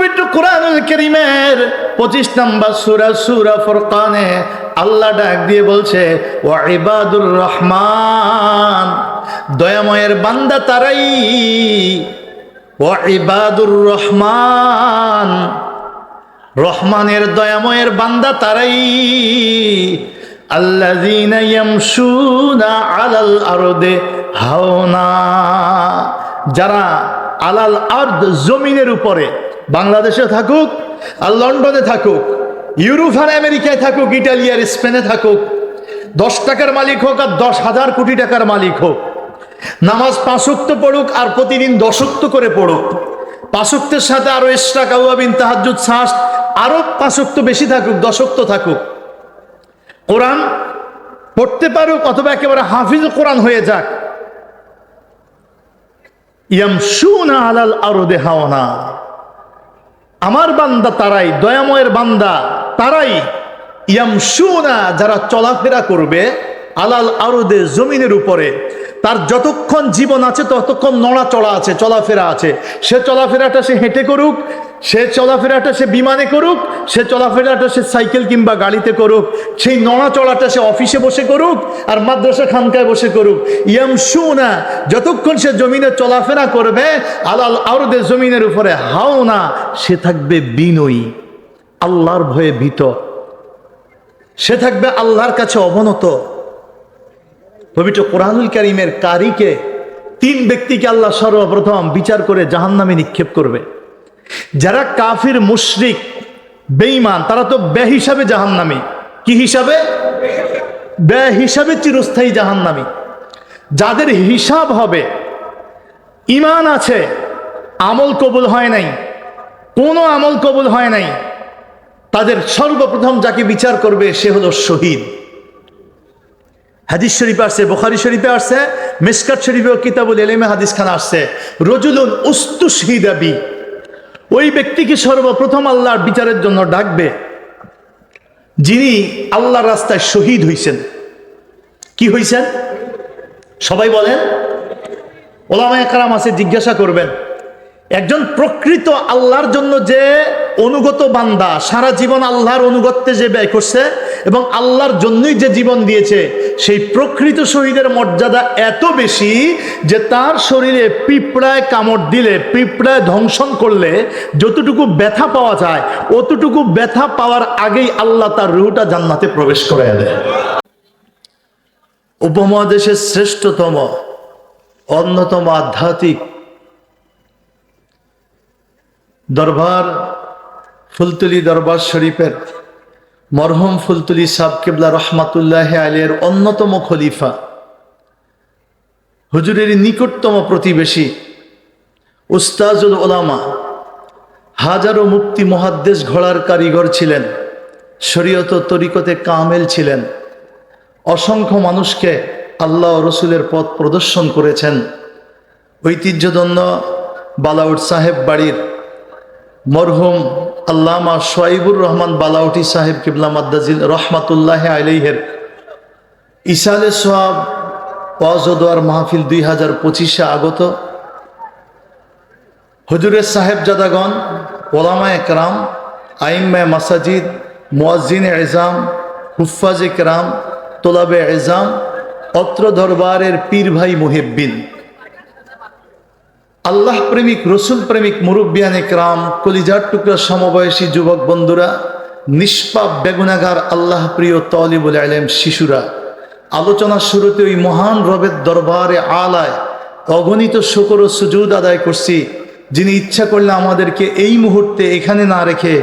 পবিত্র কোরআনুল কারীমের 25 নম্বর সূরা সূরা ফুরকানে আল্লাহ ডাক দিয়ে বলছে ওয়া ইবাদুর রহমান, দয়াময়ের বান্দা তারাই। ওয়া ইবাদুর রহমান, রহমানের দয়াময়ের বান্দা তারাই। আল্লাযীনা ইয়ামশুনা আলাল আরদে হাওনা, যারা আলাল আরদ জমিনের উপরে, বাংলাদেশে থাকুক আর লন্ডনে থাকুক, ইউরোপ আর আমেরিকায় থাকুক, ইটালি আর স্পেনে থাকুক, 10 টাকার মালিক হোক আর 10,000 কোটি টাকার মালিক হোক, নামাজ 5 ওয়াক্ত পড়ুক আর প্রতিদিন 10 ওয়াক্ত করে পড়ুক, 5 ওয়াক্তের সাথে আরো এক্সট্রা কাওয়াবিন তাহাজ্জুদ সাস আরো 5 ওয়াক্ত বেশি থাকুক, 10 ওয়াক্ত থাকুক, কোরআন পড়তে পারুক অথবা একেবারে হাফিজ কোরআন হয়ে যাক, ইয়ামশুনা আলাল আরদে হাওনা, আমার বান্দা তারাই, দয়াময়ের বান্দা তারাই। ইয়ামশুনা, যারা চলাফেরা করবে আলাল আরদে জমিনের উপরে, তার যতক্ষণ জীবন আছে ততক্ষণ নড়াচড়া আছে, চলাফেরা আছে। সে চলাফেরাটা সে হেঁটে করুক, সে চলাফেরাটা সে বিমানে করুক, সে চলাফেরাটা সে সাইকেল কিংবা গাড়িতে করুক, সেই নড়াচড়াটা সে অফিসে বসে করুক আর মাদ্রাসা খানকায় বসে করুক। ইয়ামশুনা, যতক্ষণ সে জমিনে চলাফেরা করবে আলাল আরদে জমিনের উপরে হাওনা, সে থাকবে বিনয়ী, আল্লাহর ভয়ে ভীত, সে থাকবে আল্লাহর কাছে অবনত। পবিত্র কোরআনুল কারীমের কারিকে 3 ব্যক্তিকে আল্লাহ সর্বপ্রথম বিচার করে জাহান্নামে নিক্ষেপ করবে। যারা কাফির, মুশরিক, বেঈমান, তারা তো বেহিসাবে জাহান্নামী। কি হিসাবে? বেহিসাবে চিরস্থায়ী জাহান্নামী। যাদের হিসাব হবে, ঈমান আছে, আমল কবুল হয় নাই, কোনো আমল কবুল হয় নাই, তাদের সর্বপ্রথম যাকে বিচার করবে সে হলো শহীদ। হাদিস শরীফে আসছে, বুখারী শরীফে আসছে, মিশকাত শরীফে কিতাবুল ইলমে হাদিস খানা আসছে, রজুলুন উস্তুশহিদা বি, ওই ব্যক্তিকে সর্বপ্রথম আল্লাহর বিচারের জন্য ডাকবে যিনি আল্লাহর রাস্তায় শহীদ হইছেন। কি হইছেন? সবাই বলেন। ওলামায়ে কেরাম আছে, জিজ্ঞাসা করবেন, একজন প্রকৃত আল্লাহর জন্য যে অনুগত বান্দা, সারা জীবন আল্লাহর অনুগত্যে যে ব্যয় করছে এবং আল্লাহর জন্যই যে জীবন দিয়েছে, সেই প্রকৃত শহীদের মর্যাদা এত বেশি যে তার শরীরে পিঁপড়ায় কামড় দিলে, পিঁপড়ায় ধ্বংসন করলে যতটুকু ব্যথা পাওয়া যায়, অতটুকু ব্যথা পাওয়ার আগেই আল্লাহ তার রূহটা জান্নাতে প্রবেশ করে দেয়। উপমহাদেশের শ্রেষ্ঠতম, অন্যতম আধ্যাত্মিক দরবার ফুলতলি দরবার শরীফের মরহুম ফুলতলি সাহেব কিবলা রহমাতুল্লাহ আলাইহির অন্যতম খলিফা, হুজুরের নিকটতম প্রতিবেশী, উস্তাজুল উলামা, হাজারো মুফতি মুহাদ্দিস ঘোড়ার কারিগর ছিলেন, শরীয়ত তরিকতে কামেল ছিলেন, অসংখ্য মানুষকে আল্লাহ ও রসুলের পথ প্রদর্শন করেছেন। ঐতিহ্যধন্য বালাউট সাহেব বাড়ির মরহুম আল্লামা সোয়াইবুর রহমান বালাউটি সাহেব কিবলা মাদ্দাজিল রহমাতুল্লাহ আলাইহির ইসালে সোয়াব ওয়াজ ও দোয়ার মাহফিল 2025-এ আগত হুজুরের সাহেবজাদাগণ, ওলামায়ে কেরাম, আইম্মায়ে মাসাজিদ, মুয়াজ্জিনে ইজাম, হুফাজে কেরাম, তোলাবে ইজাম, অত্র দরবারের পীর ভাই মুহিব্বিন, আল্লাহ প্রেমিক, রসুল প্রেমিক মুরব্বিয়ানে কেরাম, কলিজার টুকরা সমবয়সী যুবক বন্ধুরা, নিষ্পাপ বেগুনাগার আল্লাহ প্রিয় তালিবুল ইলম শিশুরা, আলোচনার শুরুতে ওই মহান রবের দরবারে আলায় অগণিত শুকর ও সুজুদ আদায় করছি, যিনি ইচ্ছা করলে আমাদেরকে এই মুহূর্তে এখানে না রেখে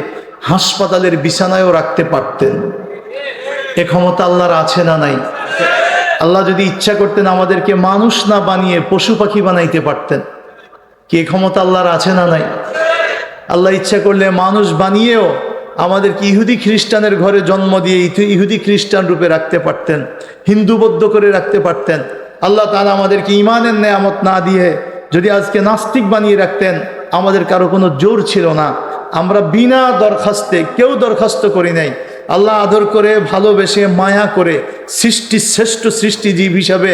হাসপাতালের বিছানায়ও রাখতে পারতেন। এ ক্ষমতা আল্লাহর আছে না নাই? আল্লাহ যদি ইচ্ছা করতেন আমাদেরকে মানুষ না বানিয়ে পশু পাখি বানাইতে পারতেন। কি ক্ষমতা আল্লাহর আছে না নাই? আল্লাহ ইচ্ছা করলে মানুষ বানিয়েও আমাদেরকে ইহুদি খ্রিস্টানের ঘরে জন্ম দিয়ে ইহুদি খ্রিস্টান রূপে রাখতে পারতেন, হিন্দু বৌদ্ধ করে রাখতে পারতেন। আল্লাহ তাআলা আমাদেরকে ঈমানের নেয়ামত না দিয়ে যদি আজকে নাস্তিক বানিয়ে রাখতেন, আমাদের কারো কোনো জোর ছিল না। আমরা বিনা দরখাস্তে, কেউ দরখাস্ত করি নাই, আল্লাহ আদর করে, ভালোবেসে, মায়া করে শ্রেষ্ঠ সৃষ্টিজীব হিসাবে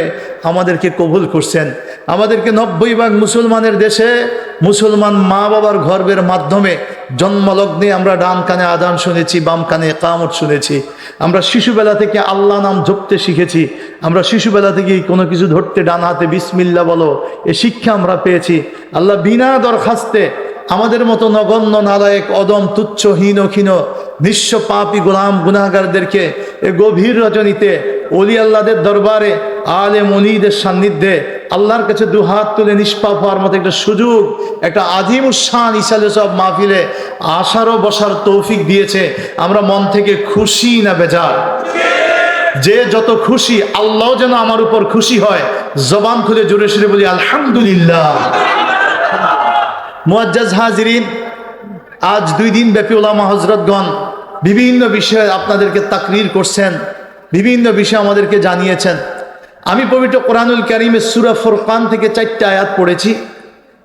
আমাদেরকে কবুল করছেন। আমাদেরকে 90 ভাগ মুসলমানের দেশে মুসলমান মা বাবার গর্বের মাধ্যমে জন্মলগ্নে আমরা ডান কানে আযান শুনেছি, বাম কানে ইকামত শুনেছি। আমরা শিশুবেলা থেকে আল্লাহ নাম জপতে শিখেছি। আমরা শিশুবেলা থেকে কোনো কিছু ধরতে ডান হাতে বিসমিল্লাহ বলো, এ শিক্ষা আমরা পেয়েছি। আল্লাহ বিনা দরখাস্তে আমাদের মতো নগণ্য নালায়েক অদম তুচ্ছ হীন ক্ষীণ নিঃস্ব পাপী গোলাম গুনাহগারদেরকে এ গভীর রজনীতে ওলি আল্লাহদের দরবারে আলেম ওলিদের সান্নিধ্যে আল্লাহর কাছে দুহাত তুলে নিষ্পাপ হওয়ার মতো একটা সুযোগ, একটা আদিমুসান ইসালে সব মাহফিলে আসারও বসার তৌফিক দিয়েছে। আমরা মন থেকে খুশি না বেজার? যে যত খুশি, আল্লাহ যেন আমার উপর খুশি হয়। জবান খুলে জোরে সুরে বলি আলহামদুলিল্লাহ। মুআজ্জাজ হাজিরিন, আজ 2 দিন ব্যাপী উলামা হযরতগণ বিভিন্ন বিষয়ে আপনাদেরকে তাকরীর করছেন, বিভিন্ন বিষয় আমাদেরকে জানিয়েছেন। আমি পবিত্র কোরআনুল কারীমের সূরা ফুরকান থেকে 4টা আয়াত পড়েছি।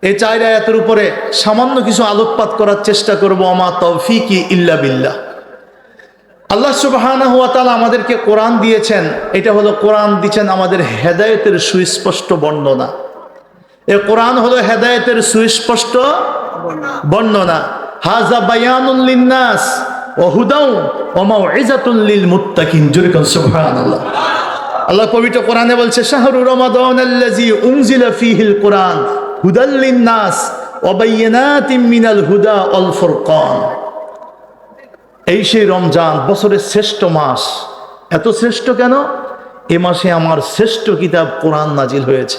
এই 4 আয়াতের উপরে সামান্য কিছু আলোকপাত করার চেষ্টা করব। আমা তৌফিকি ইল্লা বিল্লাহ। আল্লাহ সুবহানাহু ওয়া তাআলা আমাদেরকে কোরআন দিয়েছেন, এটা হলো কোরআন দিয়েছেন আমাদের হেদায়েতের সুস্পষ্ট বর্ণনা। এই কোরআন হলো হেদায়েতের সুস্পষ্ট বর্ণনা। হাযা বায়ানুল লিন্নাস ওয়া হুদাও ওয়া মাউইযাতুল লিল মুত্তাকিন। জোরে বলুন সুবহানাল্লাহ। আল্লাহ পবিত্র কোরআনে বলছে, শাহরু রমাদানাল্লাযী উনজিলা ফীহিল কুরআন হুদাল লিন্নাস ওয়া বায়িনাতিম মিনাল হুদা ওয়াল ফুরকান। এই সেই রমজান, বছরের শ্রেষ্ঠ মাস। এত শ্রেষ্ঠ কেন? এ মাসে আমার শ্রেষ্ঠ কিতাব কোরআন নাজিল হয়েছে।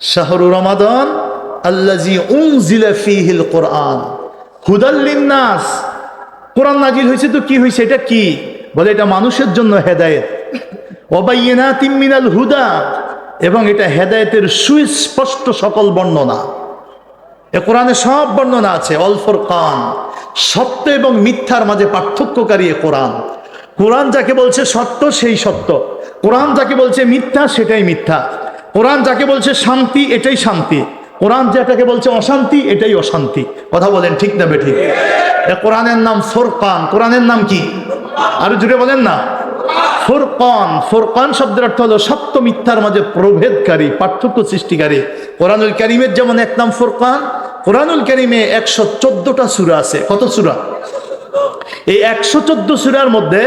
শাহরু রমাদান আল্লাযী উনজিলা ফীহিল কুরআন হুদাল লিন্নাস। কোরআন নাজিল হয়েছে তো কি হয়েছে? এটা কি বলে? এটা মানুষের জন্য হেদায়েত। ওয়া বায়িনাতিম মিনাল হুদা, এবং এটা হেদায়েতের সুস্পষ্ট সকল বর্ণনা। এ কোরআনে সব বর্ণনা আছে। অল ফুরকান, সত্য এবং মিথ্যার মাঝে পার্থক্যকারী এ কোরআন। কোরআন যাকে বলছে সত্য সেই সত্য, কোরআন যাকে বলছে মিথ্যা সেটাই মিথ্যা, কোরআন যাকে বলছে শান্তি এটাই শান্তি, কোরআন যেটাকে বলছে অশান্তি এটাই অশান্তি। কথা বলেন ঠিক না বেঠিক? এ কোরআনের নাম ফুরকান। কোরআনের নাম কি? আরো জুড়ে বলেন না। ফুরকান। ফুরকান শব্দের অর্থ হলো সত্য মিথ্যার মাঝে প্রভেদকারী, পার্থক্য সৃষ্টিকারী। কোরআনুল কারীমের যেমন এক নাম ফুরকান, কোরআনুল কারীমে 114টা সূরা আছে। কত সূরা? এই 114 সূরার মধ্যে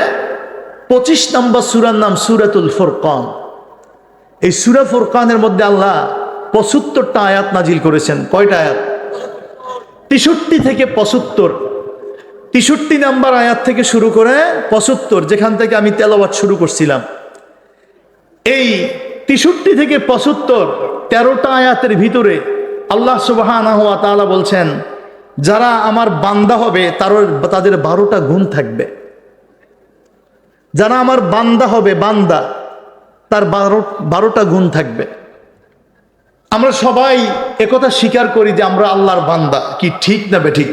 25 নম্বর সূরার নাম সূরাতুল ফুরকান। এই সূরা ফুরকানের মধ্যে আল্লাহ 75টা আয়াত নাজিল করেছেন। কয়টা আয়াত? 63 থেকে 75। 63 নাম্বার আয়াত থেকে শুরু করে 75, যেখান থেকে আমি তেলাওয়াত শুরু করছিলাম। এই 63 থেকে 75, 13টা আয়াতের ভিতরে আল্লাহ সুবহানাহু ওয়া তাআলা বলছেন, যারা আমার বান্দা হবে তাদের 12টা গুণ থাকবে। যারা আমার বান্দা হবে, বান্দা, তার 12টা গুণ থাকবে। আমরা সবাই একথা স্বীকার করি যে আমরা আল্লাহর বান্দা। কি ঠিক না বেঠিক?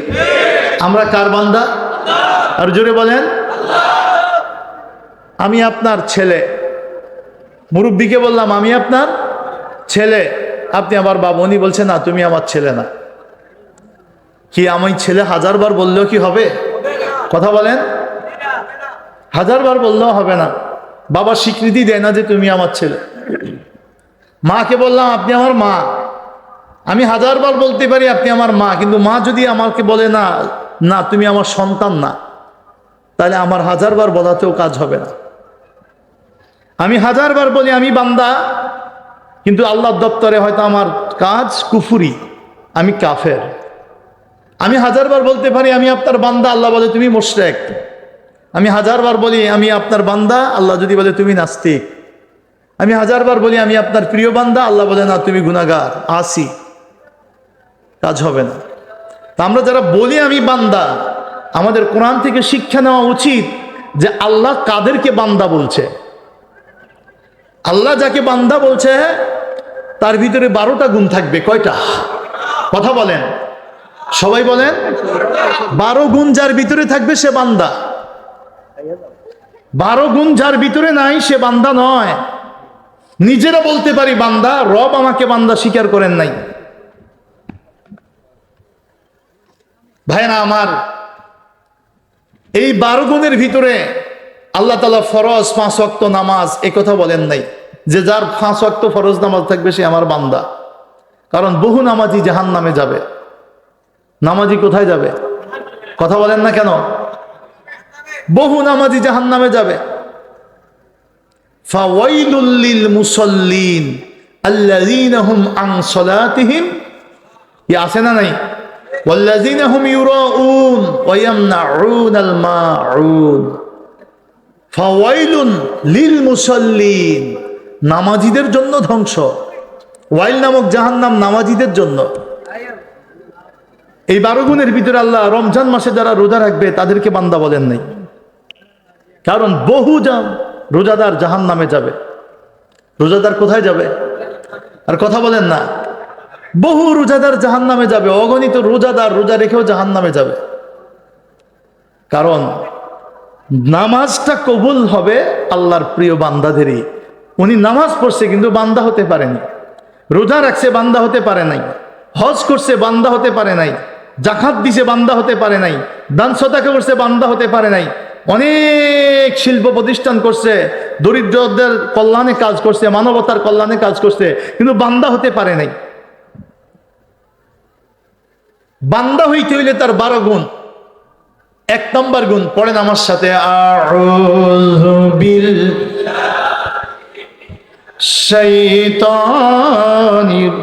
আমরা কার বান্দা? আর জোরে বলেন। আমি আপনার ছেলে। মুরব্বীকে বললাম আমি আপনার ছেলে, আপনি আমার বাবা। উনি বলছে না, তুমি আমার ছেলে না। কি আমি ছেলে 1000 বার বললেও কি হবে? কথা বলেন। 1000 বার বললেও হবে না। বাবা স্বীকৃতি দেয় না যে তুমি আমার ছেলে। মাকে বললাম আপনি আমার মা, আমি 1000 বার বলতে পারি আপনি আমার মা, কিন্তু মা যদি আমাকে বলে না, না তুমি আমার সন্তান না, তাহলে আমার 1000 বার বলাতেও কাজ হবে না। আমি 1000 বার বলি আমি বান্দা, কিন্তু আল্লাহর দপ্তরে হয়তো আমার কাজ কুফরি, আমি কাফের। আমি 1000 বার বলতে পারি আমি আপনার বান্দা, আল্লাহ বলে তুমি মুশরিক। আমি 1000 বার বলি আমি আপনার বান্দা, আল্লাহ যদি বলে তুমি নাস্তিক। আমি 1000 বার বলি আমি আপনার প্রিয় বান্দা, আল্লাহ বলে না তুমি গুনাহগার, আসি। কাজ হবে না। তা আমরা যারা বলি আমি বান্দা, আমাদের কোরআন থেকে শিক্ষা নেওয়া উচিত যে আল্লাহ কাদেরকে বান্দা বলছে। আল্লাহ যাকে বান্দা বলছে তার ভিতরে 12টা গুণ থাকবে। কয়টা? কথা বলেন, সবাই বলেন। 12 গুণ যার ভিতরে থাকবে সে বান্দা। 12 গুণ যার ভিতরে নাই সে বান্দা নয়। নিজেরা বলতে পারি বান্দা, রব আমাকে বান্দা স্বীকার করেন নাই। ভাইরা আমার, এই 12 গুণের ভিতরে আল্লাহ তাআলা ফরজ 5 ওয়াক্ত নামাজ এই কথা বলেন নাই যে যার 5 ওয়াক্ত ফরজ নামাজ থাকবে সে আমার বান্দা। কারণ বহু নামাজি জাহান্নামে যাবে। নামাজি কোথায় যাবে? কথা বলেন না কেন? বহু নামাজি জাহান্নামে যাবে। ফাওয়াইলুল লিল মুসাল্লিন আল্লাযীনা হুম আন সালাতিহিম আছে না নাই? ওয়াল্লাযীনা হুম ইউরাউন ওয়া ইয়ামনাউনাল মাউন। ফাওয়াইলুন লিল মুসাল্লিন, নামাজিদের জন্য ধ্বংস। ওয়াইল নামক জাহান্নাম নামাজিদের জন্য। এই 12 গুণের ভিতরে আল্লাহ রমজান মাসে যারা রোজা রাখবে তাদেরকে বান্দা বলেন নাই, কারণ বহু রোজাদার জাহান্নামে যাবে। রোজাদার কোথায় যাবে? আর কথা বলেন না। বহু রোজাদার জাহান্নামে যাবে, অগণিত রোজাদার রোজা রেখেও জাহান্নামে যাবে। কারণ নামাজটা কবুল হবে আল্লাহর প্রিয় বান্দাদেরই। উনি নামাজ পড়ছে কিন্তু বান্দা হতে পারেনি, রোজা রাখছে বান্দা হতে পারে নাই, হজ করছে বান্দা হতে পারে নাই, জাকাত দিছে বান্দা হতে পারে নাই, দান সদকা করছে বান্দা হতে পারে নাই, অনেক শিল্প প্রতিষ্ঠান করছে, দরিদ্রদের কল্যাণে কাজ করছে, মানবতার কল্যাণে কাজ করছে, কিন্তু বান্দা হতে পারে নাই। বান্দা হইতে হইলে তার 12 গুণ। 1 নম্বর গুণ পড়েন আমার সাথে, আউযু বিল্লাহি শাইতানির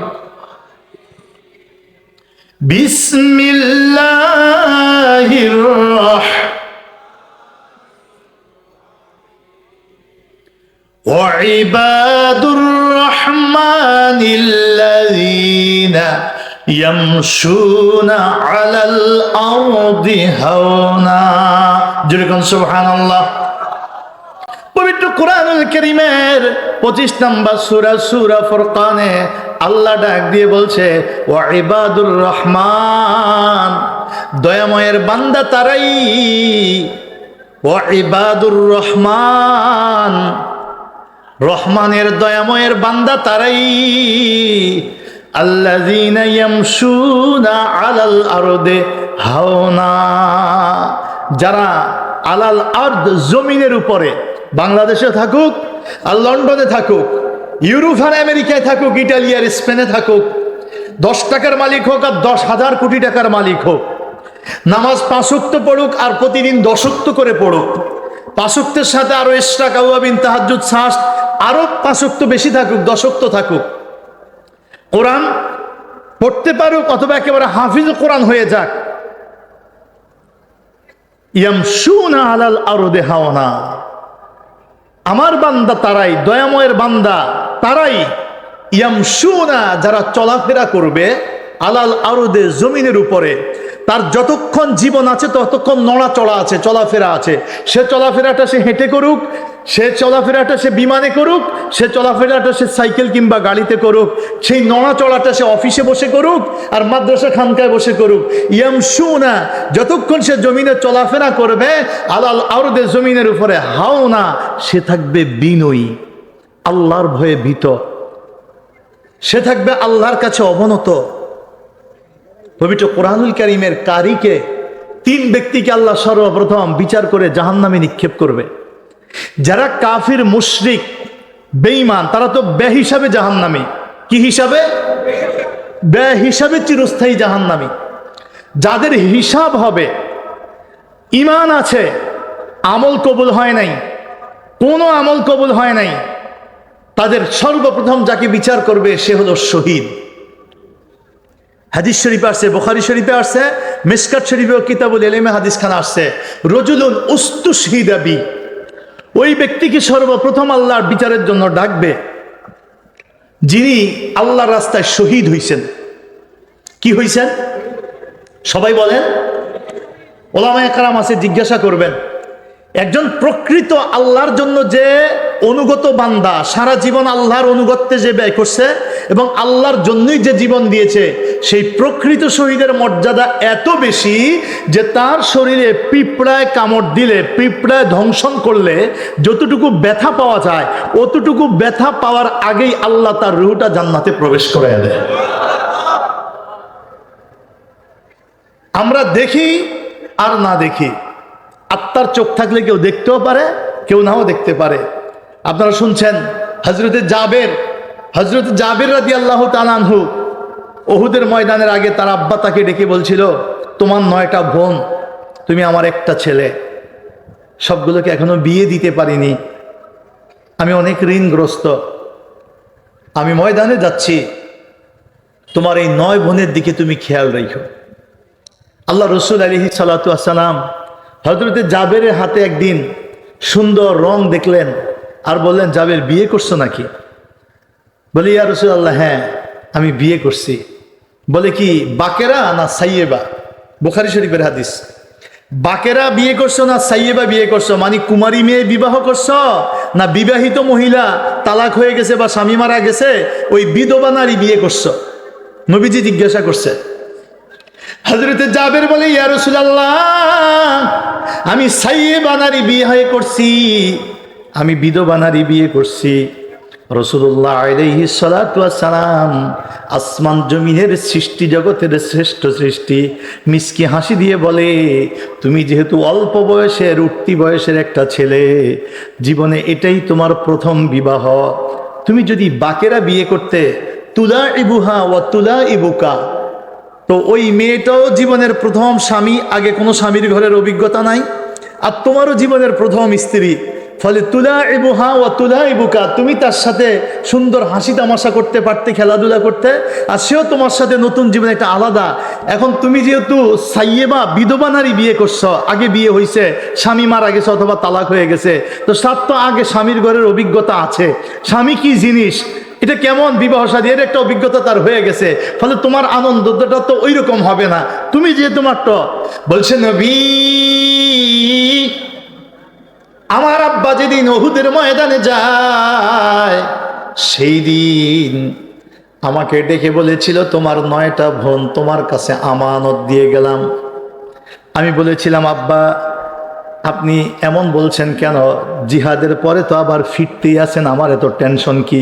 বিসমিল্লাহির ওয়া ইবাদুর রহমানিল্লাযীনা ইয়ামশুনা আলাল আরদি হাওনা। যেরকম সুবহানাল্লাহ। পবিত্র কোরআনুল কারীমের 25 নম্বর সূরা সূরা ফুরকানে আল্লাহ ডাক দিয়ে বলছে, ওয়া ইবাদুর রহমান, দয়াময়ের বান্দা তারাই। ওয়া ইবাদুর রহমান, রহমানের দয়াময়ের বান্দা তারাই। আল্লাযীনা ইয়ামশুনা আলাল আরদি হাওনা, যারা আলাল আরদ জমিনের উপরে, বাংলাদেশে থাকুক আর লন্ডনে থাকুক, ইউরোপ আর আমেরিকায় থাকুক, ইটালি আর স্পেনে থাকুক, 10 টাকার মালিক হোক আর 10,000 কোটি টাকার মালিক হোক, নামাজ 5 ওয়াক্ত পড়ুক আর প্রতিদিন 10 ওয়াক্ত করে পড়ুক, 5 ওয়াক্তের সাথে আরো এক্সট্রা কাওয়াবিন তাহাজ্জুদ সাস আরো 5 ওয়াক্ত বেশি থাকুক, 10 ওয়াক্ত থাকুক, কোরআন পড়তে পারুক অথবা একেবারে হাফিজ কোরআন হয়ে যাক, ইয়ামশুনা আলাল আরদি হাওনা, আমার বান্দা তারাই, দয়াময়ের বান্দা তারাই। ইয়ামশুনা, যারা চলাফেরা করবে আলাল আরদে জমিনের উপরে, তার যতক্ষণ জীবন আছে ততক্ষণ নড়াচড়া আছে, চলাফেরা আছে। সে চলাফেরাটা সে হেঁটে করুক, সে চলাফেরাটা সে বিমানে করুক, সে চলাফেরাটা সে সাইকেল কিংবা গাড়িতে করুক, সেই নড়াচড়াটা সে অফিসে বসে করুক আর মাদ্রাসা খানকায় বসে করুক। ইয়ামশুনা, যতক্ষণ সে জমিনে চলাফেরা করবে আলাল আরদে জমিনের উপরে, হাওনা, সে থাকবে বিনয়ী, আল্লাহর ভয়ে ভীত, সে থাকবে আল্লাহর কাছে অবনত। পবিত্র কোরআনুল কারীমের কারিকে 3 ব্যক্তিকে আল্লাহ সর্বপ্রথম বিচার করে জাহান্নামে নিক্ষেপ করবে। যারা কাফির, মুশরিক, বেঈমান, তারা তো বেহিসাবে জাহান্নামী। কি হিসাবে? বেহিসাবে চিরস্থায়ী জাহান্নামী। যাদের হিসাব হবে, ঈমান আছে, আমল কবুল হয় নাই, কোনো আমল কবুল হয় নাই, তাদের সর্বপ্রথম যাকে বিচার করবে সে হলো শহীদ। হাদিস শরীফে আসছে, বুখারী শরীফে আসছে, মিশকাত শরীফেও কিতাবুল ইলমে হাদিস খানা আসছে, রজুলুন উস্তুশহিদা বি, ওই ব্যক্তিকে সর্বপ্রথম আল্লাহর বিচারের জন্য ডাকবে যিনি আল্লাহর রাস্তায় শহীদ হইছেন। কি হইছেন? সবাই বলেন। ওলামায়ে কেরাম আছে, জিজ্ঞাসা করবেন, একজন প্রকৃত আল্লাহর জন্য যে অনুগত বান্দা, সারা জীবন আল্লাহর অনুগত্যে যে ব্যয় করছে এবং আল্লাহর জন্যই যে জীবন দিয়েছে, সেই প্রকৃত শহীদের মর্যাদা এত বেশি যে তার শরীরে পিঁপড়ায় কামড় দিলে, পিঁপড়ায় ধ্বংসন করলে যতটুকু ব্যথা পাওয়া যায়, অতটুকু ব্যথা পাওয়ার আগেই আল্লাহ তার রূহটা জান্নাতে প্রবেশ করায় দেয়। আমরা দেখি আর না দেখি, আত্মার চোখ থাকলে কেউ দেখতেও পারে, কেউ নাও দেখতে পারে। আপনারা শুনছেন হযরতে জাবের রাদিয়াল্লাহু তাআলা আনহু উহুদের ময়দানের আগে তার আব্বা তাকে ডেকে বলছিল, তোমার 9টা বোন, তুমি আমার একটা ছেলে, সবগুলোকে এখনো বিয়ে দিতে পারিনি, আমি অনেক ঋণগ্রস্ত, আমি ময়দানে যাচ্ছি, তোমার এই 9 বোনের দিকে তুমি খেয়াল রেখো। আল্লাহ রসুল আলাইহিস সালাতু ওয়াস সালাম হযরতে জাবেরের হাতে একদিন সুন্দর রং দেখলেন আর বললেন, জাবের বিয়ে করছো নাকি? বলে, ইয়া রাসূলুল্লাহ, হ্যাঁ আমি বিয়ে করছি। বলে, কি বাকেরা না সাইয়েবা? বুখারী শরীফের হাদিস। বাকেরা বিয়ে করছো না সাইয়েবা বিয়ে করছো? মানে কুমারী মেয়ে বিবাহ করছো না বিবাহিত মহিলা তালাক হয়ে গেছে বা স্বামী মারা গেছে ওই বিধবা নারী বিয়ে করছো? নবীজি জিজ্ঞাসা করছে। হযরতে জাবের বলে, ইয়া রাসূলুল্লাহ, আমি সাইয়েবা নারী বিয়ে করছি, আমি বিধবা নারী বিয়ে করছি। রাসূলুল্লাহ আলাইহিস সালাতু ওয়াস সালাম আসমান জমিনের সৃষ্টি জগতের শ্রেষ্ঠ সৃষ্টি মিষ্টি হাসি দিয়ে বলে, তুমি যেহেতু অল্প বয়সের উঠতি বয়সের একটা ছেলে, জীবনে এটাই তোমার প্রথম বিবাহ, তুমি যদি বাকেরা বিয়ে করতে, তুলা ইবুহা ওয়া তুলা ইবুকা, তো ওই মেয়েটাও জীবনের প্রথম স্বামী, আগে কোনো স্বামীর ঘরের অভিজ্ঞতা নাই, আর তোমারও জীবনের প্রথম স্ত্রী, ফলে তুলা ইবুহা ওয়া তুলা ইবুকা, তুমি তার সাথে সুন্দর হাসি তামাশা করতে পারতে, খেলাধুলা করতে, আর সেও তোমার সাথে নতুন জীবন একটা আলাদা। এখন তুমি যেহেতু সাইয়েবা বিধবা নারী বিয়ে করছো, আগে বিয়ে হয়েছে, স্বামী মারা গেছে অথবা তালাক হয়ে গেছে, তো তার তো আগে স্বামীর ঘরের অভিজ্ঞতা আছে, স্বামী কি জিনিস, এটা কেমন বিবাহ শাদী, এর একটা অভিজ্ঞতা তার হয়ে গেছে, ফলে তোমার আনন্দটা তো ওই রকম হবে না। তুমি যে তোমার তো বলছে, নবী আমার আব্বা যেদিন উহুদের ময়দানে যায়, সেই দিন আমাকে ডেকে বলেছিল, তোমার 9টা বোন তোমার কাছে আমানত দিয়ে গেলাম। আমি বলেছিলাম, আব্বা আপনি এমন বলছেন কেন, জিহাদের পরে তো আবার ফিরতেই আছেন, আমার এত টেনশন কি?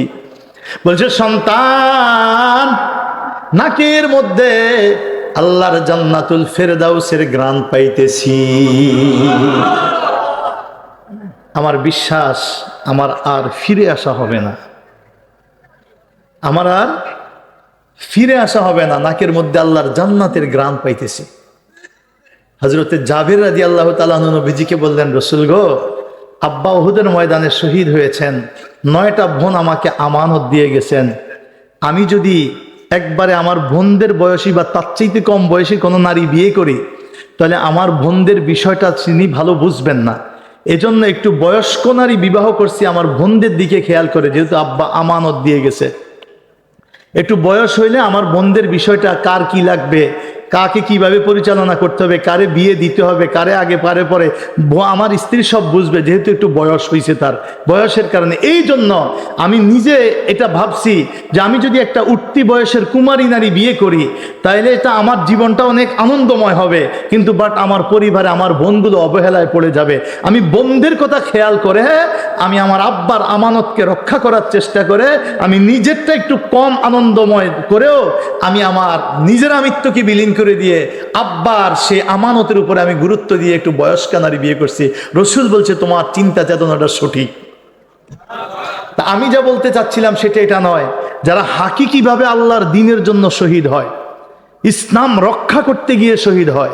বলছে, সন্তান, নাকের মধ্যে আল্লাহর জান্নাতুল ফেরদাউসের ঘ্রাণ পাইতেছি, আমার বিশ্বাস আমার আর ফিরে আসা হবে না, আমার আর ফিরে আসা হবে না, নাকের মধ্যে আল্লাহর জান্নাতের ঘ্রাণ পাইতেছি। হযরতে জাবের রাদিয়াল্লাহু তাআলা আনহু নবীজিকে বললেন, রাসূল গো, আব্বা উহুদের ময়দানে শহীদ হয়েছেন, 9টা বোন আমাকে আমানত দিয়ে গেছেন, আমি যদি একবারে আমার বোনদের বয়সী বা তার চাইতে কম বয়সী কোনো নারী বিয়ে করি, তাহলে আমার বোনদের বিষয়টা তিনি ভালো বুঝবেন না, এজন্য একটু বয়স্ক নারী বিবাহ করছি আমার বোনদের দিকে খেয়াল করে, যেহেতু আব্বা আমানত দিয়ে গেছে, একটু বয়স হইলে আমার বোনদের বিষয়টা কার কি লাগবে, কাকে কিভাবে পরিচালনা করতে হবে, কারে বিয়ে দিতে হবে, কারে আগে পারে পরে, আমার স্ত্রী সব বুঝবে, যেহেতু একটু বয়স হয়েছে তার, বয়সের কারণে। এই জন্য আমি নিজে এটা ভাবছি যে আমি যদি একটা উঠতি বয়সের কুমারী নারী বিয়ে করি, তাহলে এটা আমার জীবনটা অনেক আনন্দময় হবে, কিন্তু বাট আমার পরিবারে আমার বোনগুলো অবহেলায় পড়ে যাবে। আমি বোনদের কথা খেয়াল করে আমি আমার আব্বার আমানতকে রক্ষা করার চেষ্টা করে আমি নিজেরটা একটু কম আনন্দময় করেও আমি আমার নিজের আমিত্বকে বিলীন করে দিয়ে আব্বার সে আমানতের উপরে আমি গুরুত্ব দিয়ে একটু বয়স্ক নারী বিয়ে করছি। রাসূল বলছে, তোমার চিন্তা চেতনাটা সঠিক। তা আমি যা বলতে চাচ্ছিলাম সেটা এটা নয়, যারা হাকিকিভাবে আল্লাহর দ্বীনের জন্য শহীদ হয়, ইসলাম রক্ষা করতে গিয়ে শহীদ হয়,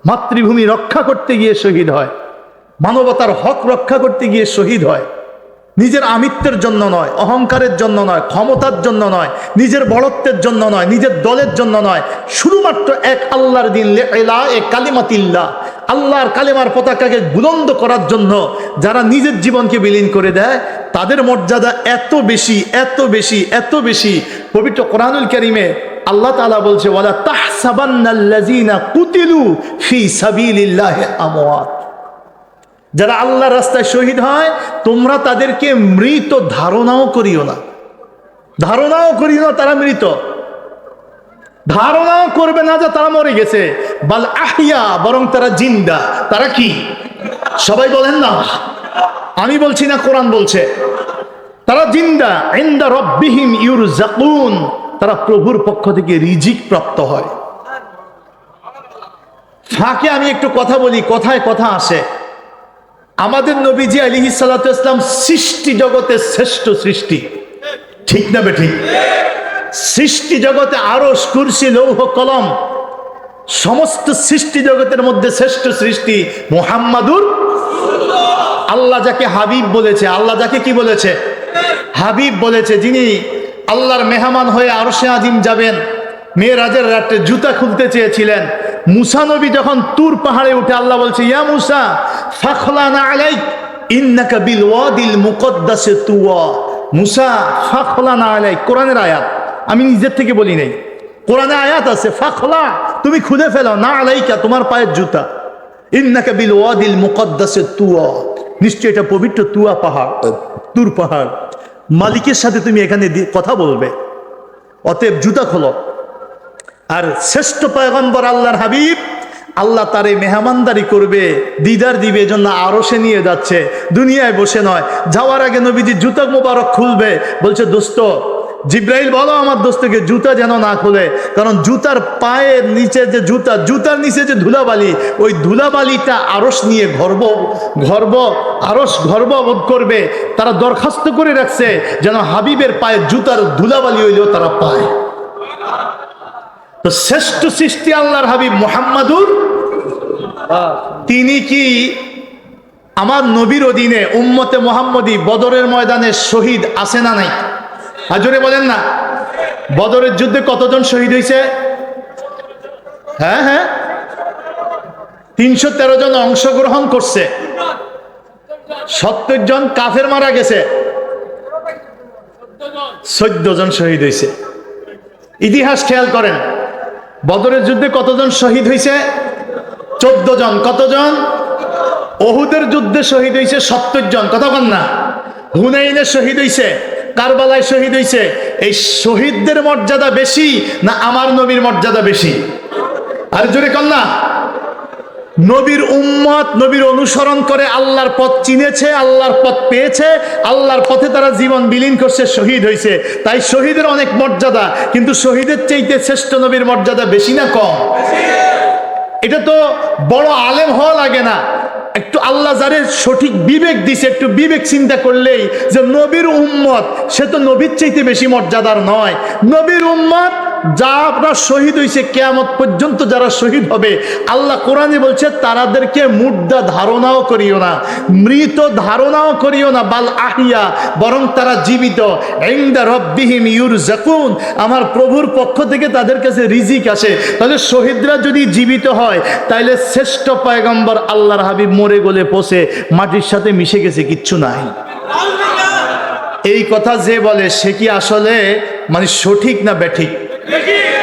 মাতৃভূমি রক্ষা করতে গিয়ে শহীদ হয়, মানবতার হক রক্ষা করতে গিয়ে শহীদ হয়, নিজের আমিত্বের জন্য নয়, অহংকারের জন্য নয়, ক্ষমতার জন্য নয়, নিজের বড়ত্বের জন্য নয়, নিজের দলের জন্য নয়, শুধুমাত্র এক আল্লাহর দ্বীন, কালিমাতিল্লাহ, আল্লাহর কালিমার পতাকাকে বুলন্দ করার জন্য যারা নিজের জীবনকে বিলীন করে দেয়, তাদের মর্যাদা এত বেশি, এত বেশি, এত বেশি। পবিত্র কোরআনুল কারীমে আল্লাহ তাআলা বলছে, ওয়ালা তাহসাবান্নাল্লাযীনা কুতিলু ফী সাবিলিল্লাহি আমওয়াত, যারা আল্লাহর রাস্তায় শহীদ হয় তোমরা তাদেরকে মৃত ধারণাও করিও না, ধারণাও করিও না তারা মৃত, ধারণাও করবে না যে তারা মরে গেছে, বাল আহিয়া, বরং তারা জিন্দা। তারা কি? সবাই বলেন না, আমি বলছি না, কোরআন বলছে, তারা জিন্দা, ইনদা রাব্বিহিম ইউরযাকুন, তারা প্রভুর পক্ষ থেকে রিজিক প্রাপ্ত হয়। ফাঁকে আমি একটু কথা বলি, কথায় কথা আসে। আমাদের নবীজি আলাইহিস সালাতু ওয়াস সালাম সৃষ্টি জগতের শ্রেষ্ঠ সৃষ্টি, ঠিক না বেঠিক? সৃষ্টি জগতে আরশ, কুরসি, লৌহ কলম, সমস্ত সৃষ্টি জগতের মধ্যে শ্রেষ্ঠ সৃষ্টি মুহাম্মাদুর। আল্লাহ যাকে হাবিব বলেছে, আল্লাহ যাকে কি বলেছে? হাবিব বলেছে। যিনি আল্লাহর মেহমান হয়ে আরশে আজিম যাবেন, মেরাজের রাতে জুতা খুলতে চেয়েছিলেন। মুসা নবী যখন তুর পাহাড়ে উঠে আল্লাহ বলছে, ইয়া মুসা ফাখলানা আলাইক ইন্নাকা বিল ওয়াদিল মুকদ্দাসে তুওয়া। মুসা ফাখলানা আলাইক, কোরআনের আয়াত, আমি নিজের থেকে বলি নাই, কোরআনে আয়াত আছে। ফাখলা, তুমি খুলে ফেলো, না আলাইকা, তোমার পায়ের জুতা। ইন্নাকা বিল ওয়াদিল মুকদ্দাসে তুওয়া, নিশ্চয় এটা পবিত্র তুয়া পাহাড়, তুর পাহাড়। মালিকের সাথে তুমি এখানে কথা বলবে, অতএব জুতা খোলো। আর শ্রেষ্ঠ পয়গম্বর আল্লাহর হাবিব, আল্লাহ তার এই মেহমানদারি করবে, দিদার দিবে, জন্য আরশে নিয়ে যাচ্ছে, দুনিয়ায় বসে নয়। যাওয়ার আগে নবীজি জুতা মোবারক খুলবে, বলছে দোস্ত জিব্রাইল বলো আমার দোস্তকে জুতা যেন না খুলে, কারণ জুতার পায়ের নিচে যে জুতা, জুতার নিচে যে ধুলাবালি, ওই ধুলাবালিটা আরশ নিয়ে আরশ গর্ববোধ করবে। তারা দরখাস্ত করে রাখছে যেন হাবিবের পায়ে জুতার ধুলাবালি হইলেও তারা পায়। তো শ্রেষ্ঠ সৃষ্টি আল্লাহর হাবিব মুহাম্মাদুর, তিনি কি আমার নবীর অধীনে উম্মতে মুহাম্মদী বদরের ময়দানে শহীদ আছে না নাই? হাজরে বলেন না। বদরের যুদ্ধে কতজন শহীদ হয়েছে? হ্যাঁ হ্যাঁ, 313 জন অংশগ্রহণ করছে, 70 জন কাফের মারা গেছে, 14 জন শহীদ হয়েছে। ইতিহাস খেয়াল করেন, বদরের যুদ্ধে কতজন শহীদ হয়েছে? 14 জন। কতজন? ওহুদের যুদ্ধে শহীদ হয়েছে 70 জন, কথা বল না। হুনাইনে শহীদ হয়েছে, কারবালায় শহীদ হয়েছে। এই শহীদদের মর্যাদা বেশি না আমার নবীর মর্যাদা বেশি? আর জোরে কর না। নবীর উম্মত নবীর অনুসরণ করে আল্লাহর পথ চিনেছে, আল্লাহর পথ পেয়েছে, আল্লাহর পথে তারা জীবন বিলীন করছে, শহীদ হয়েছে। তাই শহীদের অনেক মর্যাদা, কিন্তু শহীদের চাইতে শ্রেষ্ঠ নবীর মর্যাদা বেশি না কম? এটা তো বড় আলেম হওয়া লাগে না, একটু আল্লাহ যারে সঠিক বিবেক দিছে, একটু বিবেক চিন্তা করলেই যে নবীর উম্মত, সে তো নবীর চাইতে বেশি মর্যাদার নয়। নবীর উম্মত যারা শহীদ হয়েছে, কিয়ামত পর্যন্ত যারা শহীদ হবে, আল্লাহ কোরআনে বলছে তাদেরকে মুর্দা ধারণাও করিও না, মৃত ধারণাও করিও না, বাল আহিয়া, বরং তারা জীবিত। ইনদা রাব্বিহিম ইউরজাকুন, আমার প্রভুর পক্ষ থেকে তাদের কাছে রিজিক আসে। তাহলে শহীদরা যদি জীবিত হয়, তাইলে শ্রেষ্ঠ পয়গম্বর আল্লাহর হাবিব মরে গলে পচে মাটির সাথে মিশে গেছে, কিচ্ছু নাই। এই কথা যে বলে সে কি আসলে মানে সঠিক না ব্যাঠিক?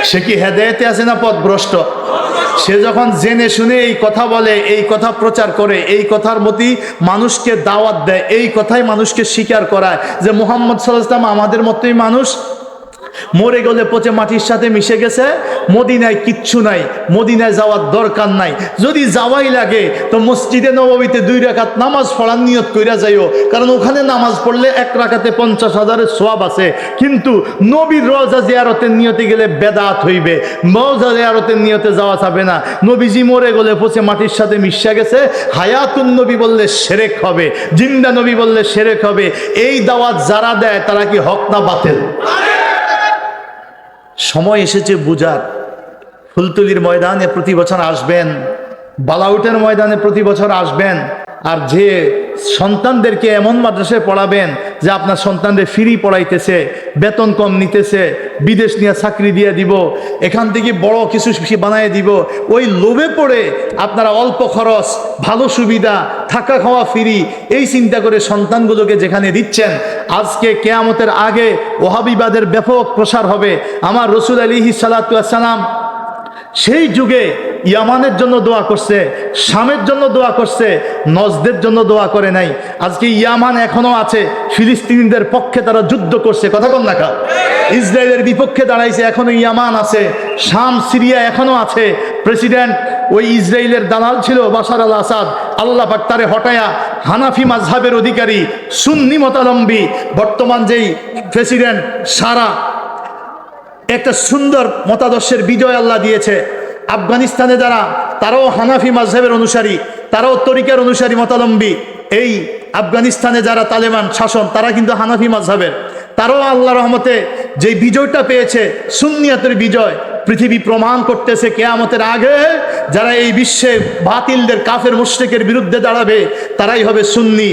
সে কি হেদায়েতে আছে না পথভ্রষ্ট? সে যখন জেনে শুনে এই কথা বলে, এই কথা প্রচার করে, এই কথার প্রতি মানুষকে দাওয়াত দেয়, এই কথাই মানুষকে স্বীকার করায় যে মুহাম্মদ সাল্লাল্লাহু আলাইহি ওয়াসাল্লাম আমাদের মতোই মানুষ, মরে গেলে পচে মাটির সাথে মিশে গেছে, মদিনায় কিচ্ছু নাই, মদিনায় যাওয়ার দরকার নাই। যদি যাওয়াই লাগে তো মসজিদে নববীতে 2 রাকাত নামাজ পড়ার নিয়ত কইরা যাইও, কারণ ওখানে নামাজ পড়লে 1 রাকাতে 50,000-এর সওয়াব আছে। কিন্তু নবীর রওজা জিয়ারতের নিয়তে গেলে বেদাত হইবে, রওজা জিয়ারতের নিয়তে যাওয়া যাবে না। নবীজি মরে গেলে পচে মাটির সাথে মিশে গেছে, হায়াতুন নবী বললে শিরক হবে, জিন্দা নবী বললে শিরক হবে। এই দাওয়াত যারা দেয় তারা কি হক না বাতিল? সময় এসেছে বুঝার। ফুলতলির ময়দানে প্রতি বছর আসবেন, বালাউটের ময়দানে প্রতি বছর আসবেন, আর যে সন্তানদেরকে এমন মাদ্রাসায় পড়াবেন যে আপনার সন্তানদের ফ্রি পড়াইতেছে, বেতন কম নিতেছে, বিদেশ নিয়ে চাকরি দিয়ে দিব, এখান থেকে বড় কিছু বানায় দিব, ওই লোভে পড়ে আপনারা অল্প খরচ, ভালো সুবিধা, থাকা খাওয়া ফ্রি, এই চিন্তা করে সন্তানগুলোকে যেখানে দিচ্ছেন, আজকে কিয়ামতের আগে ওহাবিবাদের ব্যাপক প্রসার হবে। আমার রাসূল আলাইহিস সালাতু ওয়াস সালাম সেই যুগে ইয়ামানের জন্য দোয়া করছে, শামের জন্য দোয়া করছে, নজদের জন্য দোয়া করে নাই। আজকে ইয়ামান এখনো আছে, ফিলিস্তিনিদের পক্ষে তারা যুদ্ধ করছে, কথা কন না কা? ইসরায়েলের বিপক্ষে দাঁড়াইছে, এখনো ইয়ামান আছে, শাম সিরিয়া এখনো আছে। প্রেসিডেন্ট ওই ইসরায়েলের দালাল ছিল বাশার আল আসাদ, আল্লাহ পাক তারে হটায়া হানাফি মাযহাবের অধিকারী, সুন্নি মতাবলম্বী বর্তমান যেই প্রেসিডেন্ট সারা, একটা সুন্দর মতাদর্শের বিজয় আল্লাহ দিয়েছে। আফগানিস্তানে যারা, তারাও হানাফি মাযহাবের অনুসারী, তারাও তরিকার অনুসারী মতাবলম্বী। এই আফগানিস্তানে যারা তালেবান শাসন, তারা কিন্তু হানাফি মাযহাবের, তারাও আল্লাহ রহমতে যে বিজয়টা পেয়েছে সুন্নিয়াতের বিজয়, পৃথিবী প্রমাণ করতেছে কিয়ামতের আগে যারা এই বিশ্বে বাতিলদের কাফের মুশরিকের বিরুদ্ধে দাঁড়াবে তারাই হবে সুন্নি।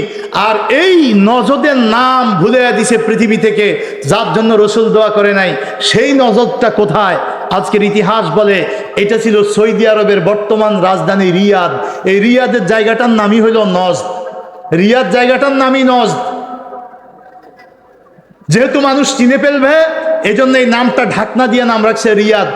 আর এই নজদের নাম ভুলে দিছে পৃথিবী থেকে, যার জন্য রসুল দোয়া করে নাই। সেই নজদটা কোথায়? আজকের ইতিহাস বলে এটা ছিল সৌদি আরবের বর্তমান রাজধানী রিয়াদ। এই রিয়াদের জায়গাটার নামই হইল নজদ। রিয়াদ জায়গাটার নামই নজদ। যেহেতু মানুষ চিনে ফেলবে, এই জন্য এই নামটা ঢাকনা দিয়ে নাম রাখছে রিয়াদ।